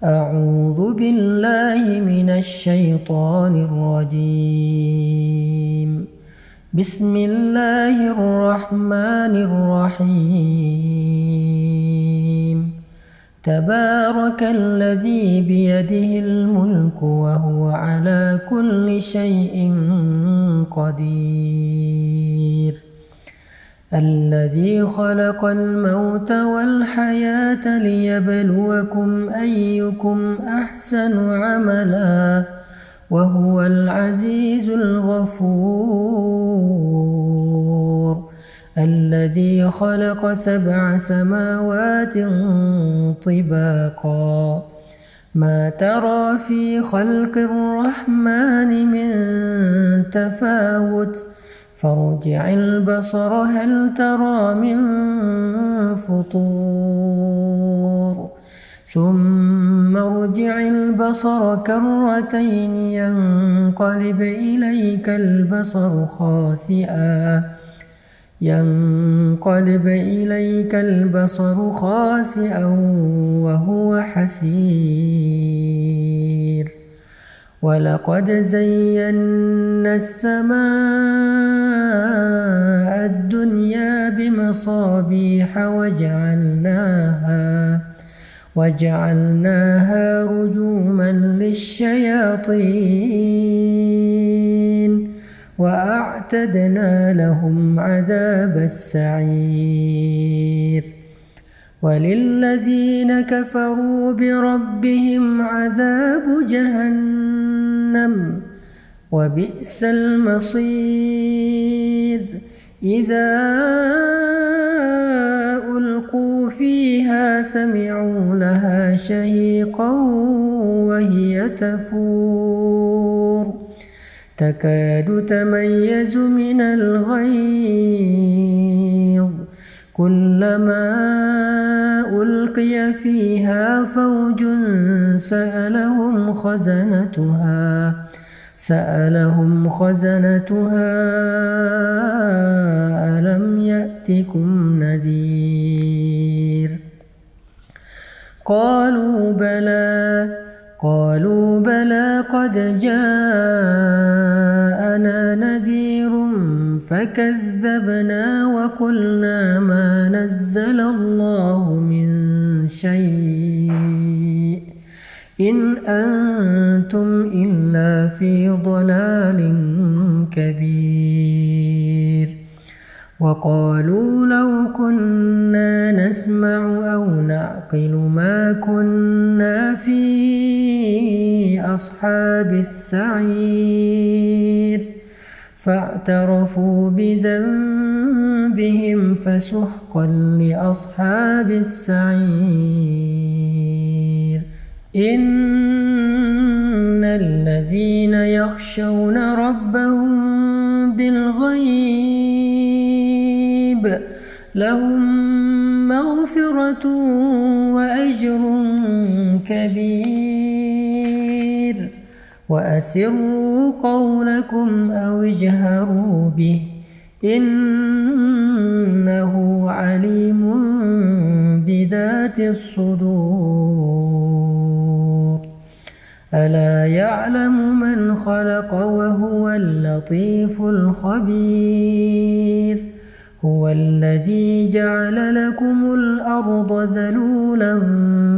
أعوذ بالله من الشيطان الرجيم. بسم الله الرحمن الرحيم. تبارك الذي بيده الملك وهو على كل شيء قدير. الذي خلق الموت والحياة ليبلوكم أيكم أحسن عملا وهو العزيز الغفور. الذي خلق 7 سماوات طباقا ما ترى في خلق الرحمن من تفاوت فارجع البصر هل ترى من فطور ثم ارجع البصر كرتين ينقلب إليك البصر خاسئا وهو حسير. ولقد زينا السماء الدنيا بمصابيح وجعلناها رجوما للشياطين وأعتدنا لهم عذاب السعير. وللذين كفروا بربهم عذاب جهنم وبئس المصير. إذا ألقوا فيها سمعوا لها شهيقا وهي تفور تكاد تميز من الغيظ كلما ألقي فيها فوج سألهم خزنتها ألم يأتكم نذير. قالوا بلى قد جاءنا نذير فكذبنا وقلنا ما نزل الله من شيء إن أنتم إلا في ضلال كبير. وقالوا لو كنا نسمع أو نعقل ما كنا في أصحاب السعير فاعترفوا بذنبهم فسحقا لأصحاب السعير. إن الذين يخشون ربهم بالغيب لهم مغفرة وأجر كبير. وأسروا قولكم أو اجهروا به إنه عليم بذات الصدور. ألا يعلم من خلق وهو اللطيف الخبير. هو الذي جعل لكم الأرض ذلولا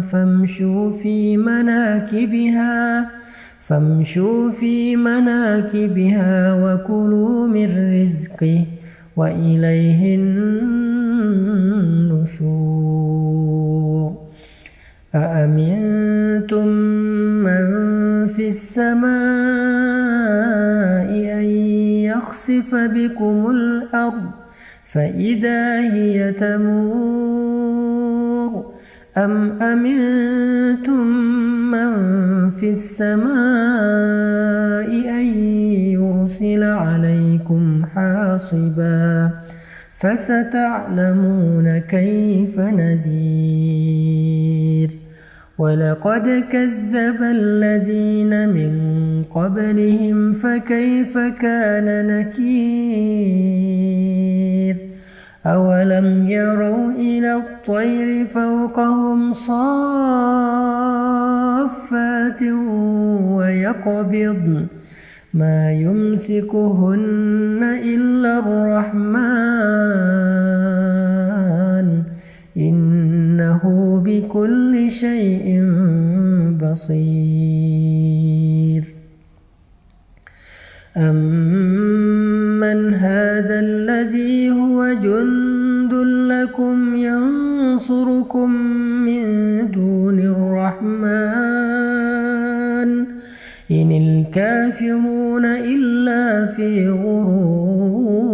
فامشوا في مناكبها وكلوا من رزقه وإليه النشور. أأمنتم من في السماء أن يخسف بكم الأرض فإذا هي تمور أم أمنتم من في السماء أن يرسل عليكم حاصبا فستعلمون كيف نذير. ولقد كذب الذين من قبلهم فكيف كان نكير. أولم يروا إلى الطير فوقهم صافات ويقبضن ما يمسكهن إلا الرحمن إنه بكل شيء بصير أمن هذا الذي هو جند لكم ينصركم من دون الرحمن إن الكافرون إلا في غرور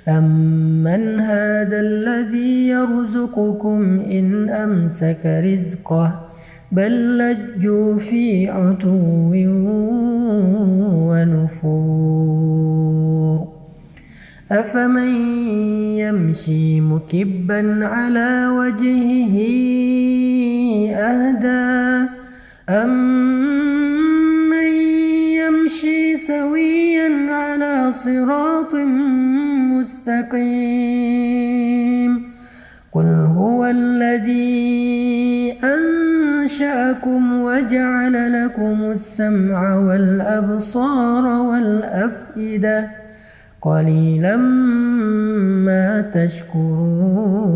أمن هذا الذي يرزقكم إن أمسك رزقه بل لجوا في عتو ونفور أفمن يمشي مكبا على وجهه أهدى أمن يمشي سويا على صراط مستقيم قل هو الذي أنشأكم وجعل لكم السمع والأبصار والأفئدة قليلا ما تشكرون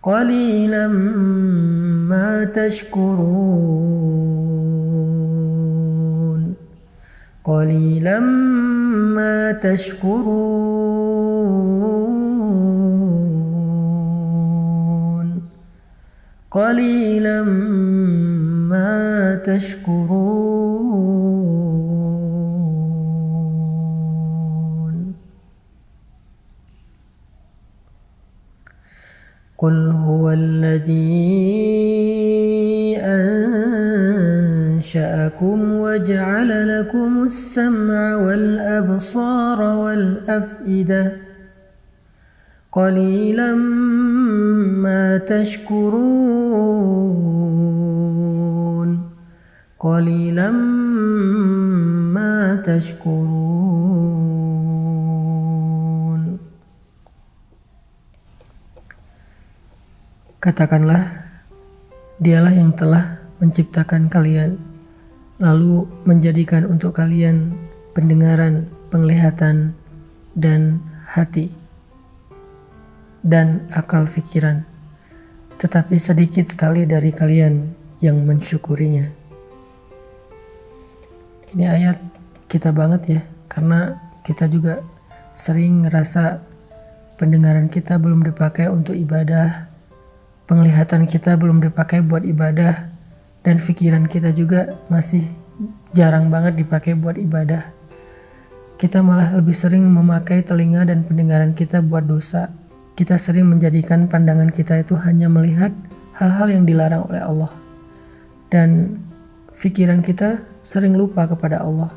قليلا ما تشكرون قليلا ما تشكرون قليلا ما تشكرون قل هو الذي أنشأكم وجعل لكم السمع والأبصار والأفئدة قليلا ما تشكرون قليلا ما تشكرون Katakanlah, Dialah yang telah menciptakan kalian, lalu menjadikan untuk kalian pendengaran, penglihatan, dan hati, dan akal fikiran. Tetapi sedikit sekali dari kalian yang mensyukurinya. Ini ayat kita banget ya, karena kita juga sering ngerasa pendengaran kita belum dipakai untuk ibadah, penglihatan kita belum dipakai buat ibadah, dan pikiran kita juga masih jarang banget dipakai buat ibadah. Kita malah lebih sering memakai telinga dan pendengaran kita buat dosa. Kita sering menjadikan pandangan kita itu hanya melihat hal-hal yang dilarang oleh Allah. Dan pikiran kita sering lupa kepada Allah.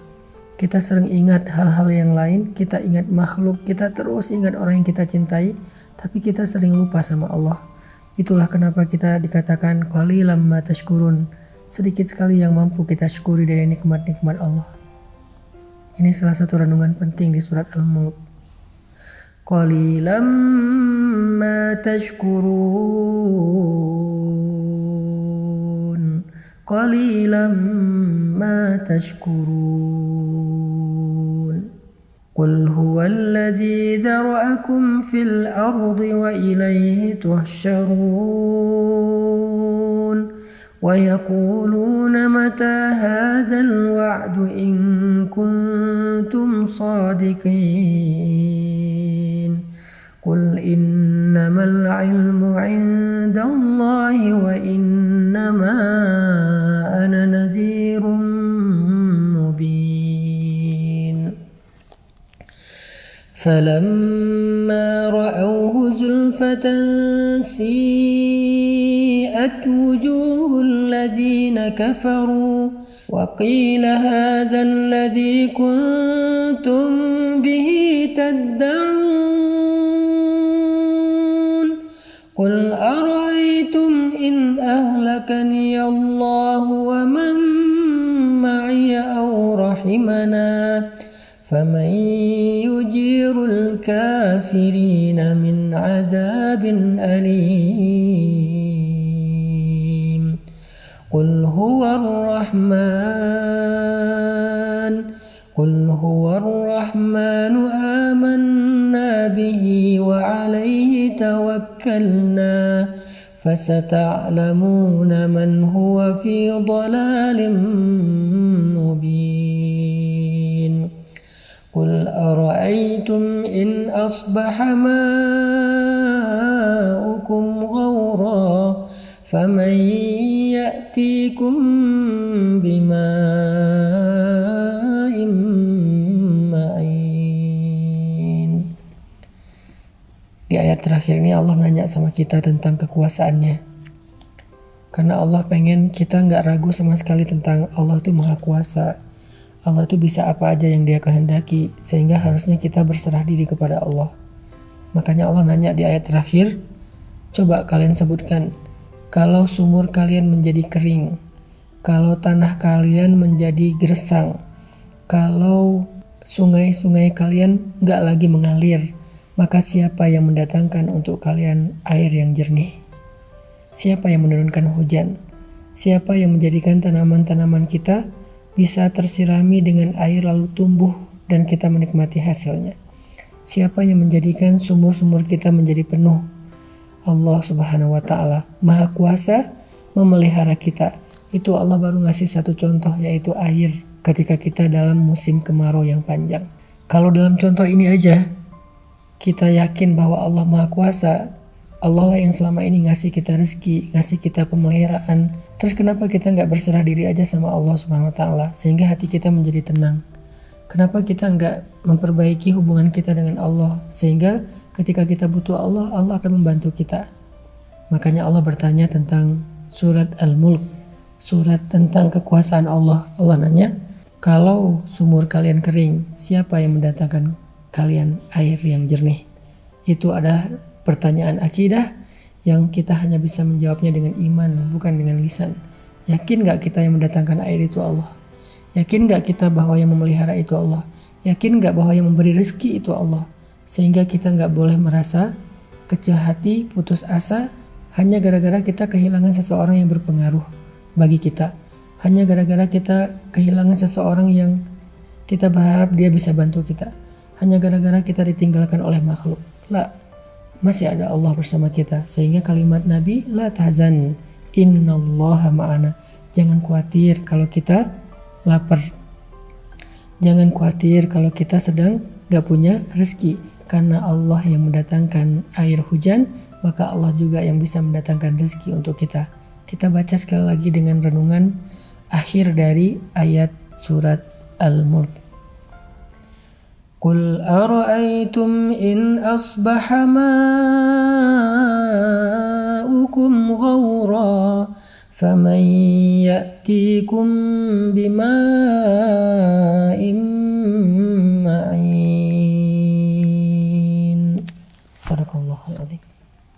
Kita sering ingat hal-hal yang lain, kita ingat makhluk, kita terus ingat orang yang kita cintai, tapi kita sering lupa sama Allah. Itulah kenapa kita dikatakan qalilan ma tashkurun, sedikit sekali yang mampu kita syukuri dari nikmat-nikmat Allah. Ini salah satu renungan penting di surat Al-Mulk. Qalilan ma tashkurun, qalilan ma tashkurun. قل هو الذي ذرأكم في الأرض وإليه تحشرون ويقولون متى هذا الوعد إن كنتم صادقين قل إنما العلم عند الله وإنما أنا نذير مبين فلما رأوه زلفة سيئت وجوه الذين كفروا وقيل هذا الذي كنتم به تدعون قل أرأيتم إن أهلكني الله ومن معي أو رحمنا فمن يجير الكافرين من عذاب أليم قل هو الرحمن آمنا به وعليه توكلنا فستعلمون من هو في ضلال مبين قل أرأيتم إن أصبح ماؤكم غورا فمن يأتيكم بماء معين. Di ayat terakhir ini Allah nanya sama kita tentang kekuasaannya. Karena Allah pengen kita nggak ragu sama sekali tentang Allah itu maha kuasa. Allah itu bisa apa aja yang dia kehendaki. Sehingga harusnya kita berserah diri kepada Allah. Makanya Allah nanya di ayat terakhir, coba kalian sebutkan, kalau sumur kalian menjadi kering, kalau tanah kalian menjadi gersang, kalau sungai-sungai kalian nggak lagi mengalir, maka siapa yang mendatangkan untuk kalian air yang jernih? Siapa yang menurunkan hujan? Siapa yang menjadikan tanaman-tanaman kita bisa tersirami dengan air lalu tumbuh dan kita menikmati hasilnya? Siapa yang menjadikan sumur-sumur kita menjadi penuh? Allah Subhanahu wa Ta'ala Maha Kuasa memelihara kita. Itu Allah baru ngasih satu contoh, yaitu air ketika kita dalam musim kemarau yang panjang. Kalau dalam contoh ini aja kita yakin bahwa Allah Maha Kuasa, Allah lah yang selama ini ngasih kita rezeki, ngasih kita pemeliharaan. Terus kenapa kita nggak berserah diri aja sama Allah Subhanahu Wa Taala sehingga hati kita menjadi tenang? Kenapa kita nggak memperbaiki hubungan kita dengan Allah sehingga ketika kita butuh Allah, Allah akan membantu kita? Makanya Allah bertanya tentang surat Al-Mulk, surat tentang kekuasaan Allah. Allah nanya, kalau sumur kalian kering, siapa yang mendatangkan kalian air yang jernih? Itu adalah pertanyaan akidah yang kita hanya bisa menjawabnya dengan iman, bukan dengan lisan. Yakin gak kita yang mendatangkan air itu Allah? Yakin gak kita bahwa yang memelihara itu Allah? Yakin gak bahwa yang memberi rezeki itu Allah? Sehingga kita gak boleh merasa kecil hati, putus asa hanya gara-gara kita kehilangan seseorang yang berpengaruh bagi kita. Hanya gara-gara kita kehilangan seseorang yang kita berharap dia bisa bantu kita. Hanya gara-gara kita ditinggalkan oleh makhluk. La, masih ada Allah bersama kita. Sehingga kalimat Nabi, la tahzan, innallaha ma'ana. Jangan khawatir kalau kita lapar. Jangan khawatir kalau kita sedang gak punya rezeki. Karena Allah yang mendatangkan air hujan, maka Allah juga yang bisa mendatangkan rezeki untuk kita. Kita baca sekali lagi dengan renungan akhir dari ayat surat Al-Mulk. Qul ara'aytum in asbaha ma'ukum ghawra faman ya'tikum bima'in ma'in. Sadaqallahul adzim.